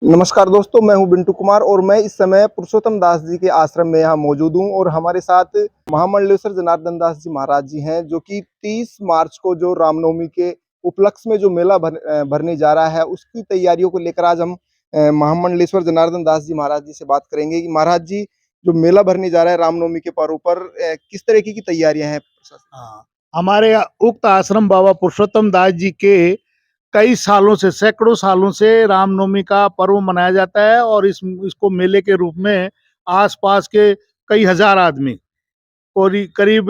नमस्कार दोस्तों, मैं हूं बिंटू कुमार और मैं इस समय पुरुषोत्तम दास जी के आश्रम में यहाँ मौजूद हूं और हमारे साथ महामंडलेश्वर जनार्दन दास जी महाराज जी हैं, जो कि 30 मार्च को जो रामनवमी के उपलक्ष्य में जो मेला भरने जा रहा है, उसकी तैयारियों को लेकर आज हम महामंडलेश्वर जनार्दन दास जी महाराज जी से बात करेंगे कि महाराज जी, जो मेला भरने जा रहा है रामनवमी के पर्व पर, किस तरीके की तैयारियां हैं प्रशासन? हाँ, हमारे उक्त आश्रम बाबा पुरुषोत्तम दास जी के कई सालों से, सैकड़ों सालों से रामनवमी का पर्व मनाया जाता है और इसको मेले के रूप में आसपास के कई हजार आदमी और करीब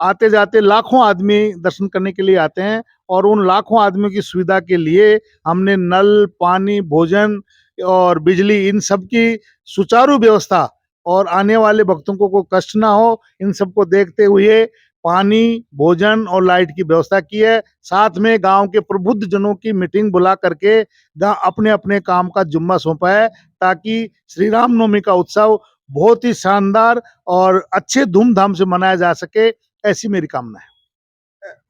आते जाते लाखों आदमी दर्शन करने के लिए आते हैं। और उन लाखों आदमियों की सुविधा के लिए हमने नल, पानी, भोजन और बिजली, इन सब की सुचारू व्यवस्था और आने वाले भक्तों को कोई कष्ट ना हो, इन सबको देखते हुए पानी, भोजन और लाइट की व्यवस्था की है। साथ में गांव के प्रबुद्ध जनों की मीटिंग बुला करके अपने अपने काम का जिम्मा सौंपा है, ताकि श्री रामनवमी का उत्सव बहुत ही शानदार और अच्छे धूमधाम से मनाया जा सके, ऐसी मेरी कामना है।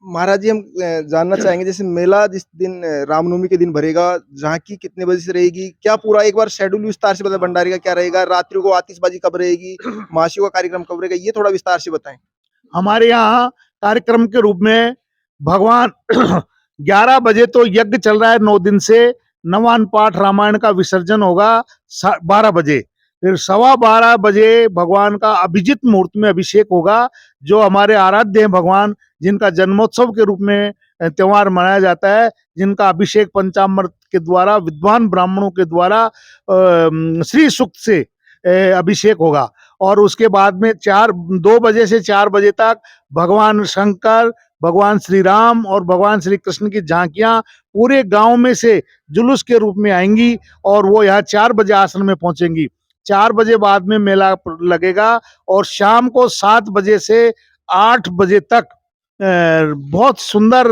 महाराज जी, हम जानना चाहेंगे, जैसे मेला जिस दिन रामनवमी के दिन भरेगा, झांकी कितने बजे से रहेगी? क्या पूरा एक बार शेड्यूल विस्तार से बताएं, भंडारे का क्या रहेगा, रात्रि को आतिशबाजी कब रहेगी, महाशिव का कार्यक्रम कब रहेगा, ये थोड़ा विस्तार से बताएं। हमारे यहाँ कार्यक्रम के रूप में भगवान 11 बजे तो यज्ञ चल रहा है 9 दिन से। नवान पाठ रामायण का विसर्जन होगा 12 बजे। फिर 12:15 बजे भगवान का अभिजित मुहूर्त में अभिषेक होगा, जो हमारे आराध्य हैं भगवान, जिनका जन्मोत्सव के रूप में त्योहार मनाया जाता है, जिनका अभिषेक पंचामृत के द्वारा विद्वान ब्राह्मणों के द्वारा श्री सूक्त से अभिषेक होगा। और उसके बाद में 2 बजे से 4 बजे तक भगवान शंकर, भगवान श्री राम और भगवान श्री कृष्ण की झांकियां पूरे गांव में से जुलूस के रूप में आएंगी और वो यहाँ 4 बजे आश्रम में पहुंचेंगी। 4 बजे बाद में मेला लगेगा और शाम को 7 बजे से 8 बजे तक बहुत सुंदर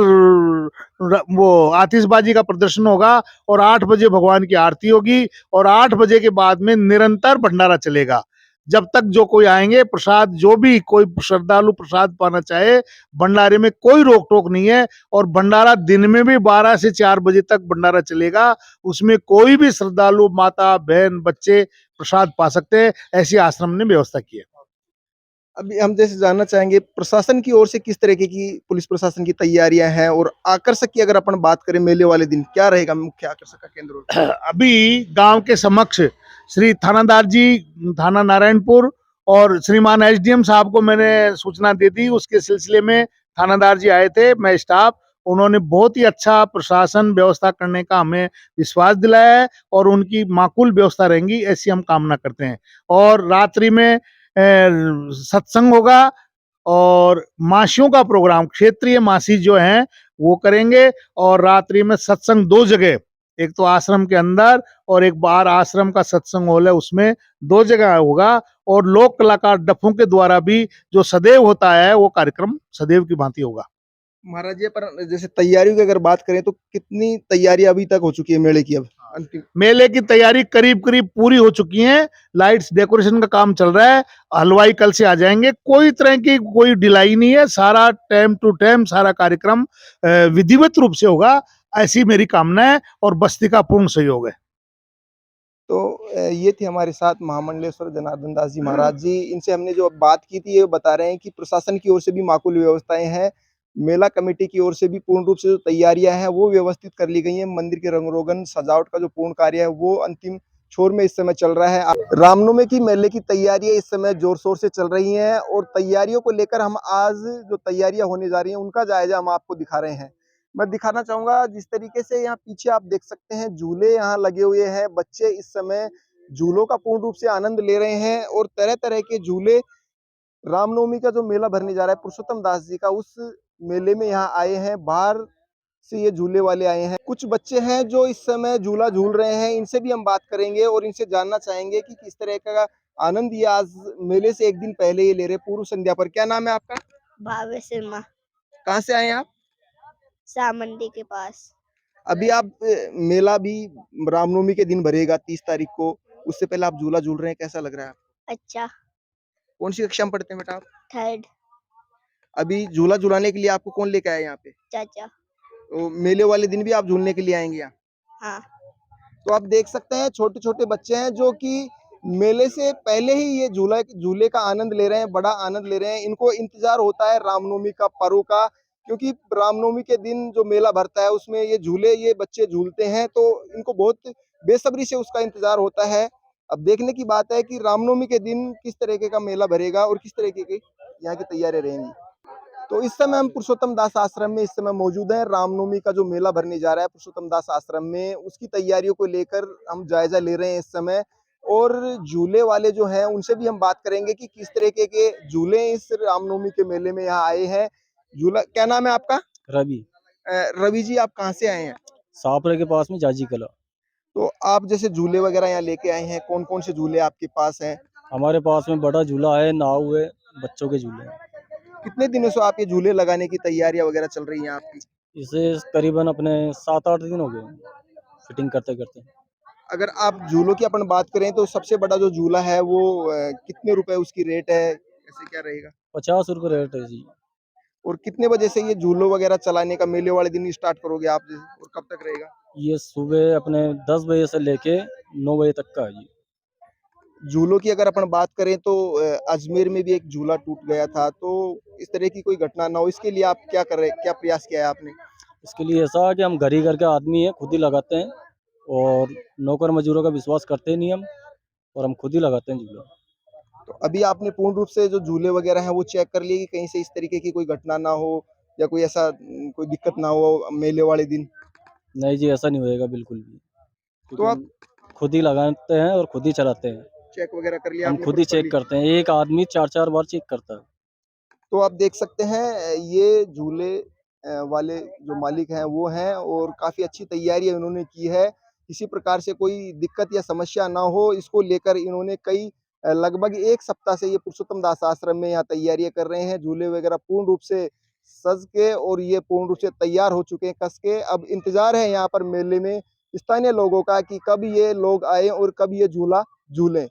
वो आतिशबाजी का प्रदर्शन होगा और 8 बजे भगवान की आरती होगी और 8 बजे के बाद में निरंतर भंडारा चलेगा। जब तक जो कोई आएंगे, प्रसाद जो भी कोई श्रद्धालु प्रसाद पाना चाहे, भंडारे में कोई रोक टोक नहीं है। और भंडारा दिन में भी 12 से 4 बजे तक भंडारा चलेगा, उसमें कोई भी श्रद्धालु माता, बहन, बच्चे प्रसाद पा सकते हैं, ऐसी आश्रम ने व्यवस्था की है। अभी हम जैसे जानना चाहेंगे, प्रशासन की ओर से किस तरीके की पुलिस प्रशासन की तैयारियां हैं, और आकर्षक की अगर अपन बात करें, मेले वाले दिन क्या रहेगा मुख्य आकर्षक का केंद्र? अभी गांव के समक्ष श्री थानादार जी, थाना नारायणपुर, और श्रीमान एसडीएम साहब को मैंने सूचना दे दी। उसके सिलसिले में थानादार जी आए थे, मैं स्टाफ, उन्होंने बहुत ही अच्छा प्रशासन व्यवस्था करने का हमें विश्वास दिलाया है और उनकी माकूल व्यवस्था रहेंगी, ऐसी हम कामना करते हैं। और रात्रि में सत्संग होगा और मासियों का प्रोग्राम, क्षेत्रीय मासी जो हैं वो करेंगे। और रात्रि में सत्संग 2 जगह, एक तो आश्रम के अंदर और एक बाहर आश्रम का सत्संग हॉल है, उसमें 2 जगह होगा। और लोक कलाकार डफों के द्वारा भी जो सदैव होता है, वो कार्यक्रम सदैव की भांति होगा। महाराज जी, पर जैसे तैयारियों की अगर बात करें तो कितनी तैयारी अभी तक हो चुकी है मेले की? अब अंतिम मेले की तैयारी करीब करीब पूरी हो चुकी है। लाइट्स, डेकोरेशन का काम चल रहा है। हलवाई कल से आ जाएंगे। कोई तरह की कोई ढिलाई नहीं है, सारा टाइम टू टाइम सारा कार्यक्रम विधिवत रूप से होगा, ऐसी मेरी कामना है और बस्ती का पूर्ण सहयोग है। तो ये थे हमारे साथ महामंडलेश्वर जनार्दन दास जी महाराज जी। इनसे हमने जो बात की थी, ये बता रहे हैं कि प्रशासन की ओर से भी माकूल व्यवस्थाएं हैं, मेला कमेटी की ओर से भी पूर्ण रूप से जो तैयारियां हैं वो व्यवस्थित कर ली गई हैं। मंदिर के रंग रोगन सजावट का जो पूर्ण कार्य है वो अंतिम छोर में इस समय चल रहा है। रामनवमी की मेले की तैयारियां इस समय जोर शोर से चल रही हैं और तैयारियों को लेकर हम आज जो तैयारियां होने जा रही हैं उनका जायजा हम आपको दिखा रहे हैं। मैं दिखाना चाहूंगा, जिस तरीके से यहाँ पीछे आप देख सकते हैं, झूले यहाँ लगे हुए हैं। बच्चे इस समय झूलों का पूर्ण रूप से आनंद ले रहे हैं और तरह तरह के झूले, रामनवमी का जो मेला भरने जा रहा है पुरुषोत्तम दास जी का, उस मेले में यहाँ आए हैं। बाहर से ये झूले वाले आए हैं। कुछ बच्चे हैं जो इस समय झूला झूल रहे हैं, इनसे भी हम बात करेंगे और इनसे जानना चाहेंगे कि किस तरह का आनंद ये आज मेले से एक दिन पहले ये ले रहे, पूर्व संध्या पर। क्या नाम है आपका? भावे शर्मा। कहाँ से आए हैं आप? सामंदी के पास। अभी आप मेला भी रामनवमी के दिन भरेगा 30 तारीख को, उससे पहले आप झूला झूल रहे हैं, कैसा लग रहा है आपको? अच्छा। कौन सी कक्षा में पढ़ते हैं बेटा आप? थर्ड। अभी झूला झुलाने के लिए आपको कौन लेके आया यहाँ पे? चाचा। तो मेले वाले दिन भी आप झूलने के लिए आएंगे यहाँ? हाँ। तो आप देख सकते हैं छोटे-छोटे बच्चे हैं जो कि मेले से पहले ही ये झूले का आनंद ले रहे हैं, बड़ा आनंद ले रहे हैं। इनको इंतज़ार होता है रामनवमी का पर्व का, क्योंकि रामनवमी के दिन जो मेला भरता है उसमें ये झूले ये बच्चे झूलते हैं, तो इनको बहुत बेसब्री से उसका इंतज़ार होता है। अब देखने की बात है कि रामनवमी के दिन किस तरीके का मेला भरेगा और किस तरीके की यहाँ की तैयारियाँ रहेंगी। तो इस समय हम पुरुषोत्तम दास आश्रम में इस समय मौजूद हैं। रामनवमी का जो मेला भरने जा रहा है पुरुषोत्तम दास आश्रम में, उसकी तैयारियों को लेकर हम जायजा ले रहे हैं इस समय। और झूले वाले जो हैं उनसे भी हम बात करेंगे कि किस तरीके के झूले इस रामनवमी के मेले में यहाँ आए हैं। झूला क्या नाम है आपका? रवि। रवि जी, आप कहाँ से आए हैं? सापरे के पास में जाजी कला। तो आप जैसे झूले वगैरह यहाँ लेके आए हैं, कौन-कौन से झूले आपके पास हैं? हमारे पास में बड़ा झूला है, नाव है, बच्चों के झूले हैं। कितने दिनों से आप ये झूले लगाने की तैयारियाँ वगैरह चल रही हैं आपकी? इसे करीबन अपने 7-8 दिन हो गए फिटिंग करते-करते। अगर आप झूलों की अपन बात करें तो सबसे बड़ा जो झूला है वो कितने रुपए उसकी रेट है? ऐसे क्या रहेगा? 50 रुपए रेट है जी। और कितने बजे से ये झूलों वगैरह चलाने का मेले वाले दिन स्टार्ट करोगे आप जैसे और कब तक रहेगा? ये सुबह अपने 10 बजे से लेके 9 बजे तक का है जी। झूलों की अगर अपन बात करें तो अजमेर में भी एक झूला टूट गया था, तो इस तरह की कोई घटना ना हो इसके लिए आप क्या कर रहे क्या प्रयास किया है आपने? इसके लिए ऐसा है कि हम घर ही घर के आदमी हैं, खुद ही लगाते हैं और नौकर मजदूरों का विश्वास करते नहीं हम और हम खुद ही लगाते हैं झूला। तो अभी आपने पूर्ण रूप से जो झूले वगैरह हैं वो चेक कर लिए कि कहीं से इस तरीके की कोई घटना ना हो या कोई ऐसा कोई दिक्कत ना हो मेले वाले दिन? नहीं जी, ऐसा नहीं होएगा बिल्कुल भी, तो क्योंकि आप हम खुद ही लगाते हैं और खुद ही चलाते हैं। चेक वगैरह कर लिया हम आपने खुद ही चेक प्रॉपर्ली? करते हैं, एक आदमी 4-4 बार चेक करता है। तो आप देख सकते हैं ये झूले वाले जो मालिक हैं वो हैं और काफ़ी अच्छी तैयारी इन्होंने की है। किसी प्रकार से कोई दिक्कत या समस्या ना हो इसको लेकर इन्होंने कई लगभग 1 सप्ताह से ये पुरुषोत्तम दास आश्रम में यहाँ तैयारियाँ कर रहे हैं। झूले वगैरह पूर्ण रूप से सज के और ये पूर्ण रूप से तैयार हो चुके हैं कस के। अब इंतज़ार है यहाँ पर मेले में स्थानीय लोगों का कि कब ये लोग आएँ और कब ये झूला झूलें।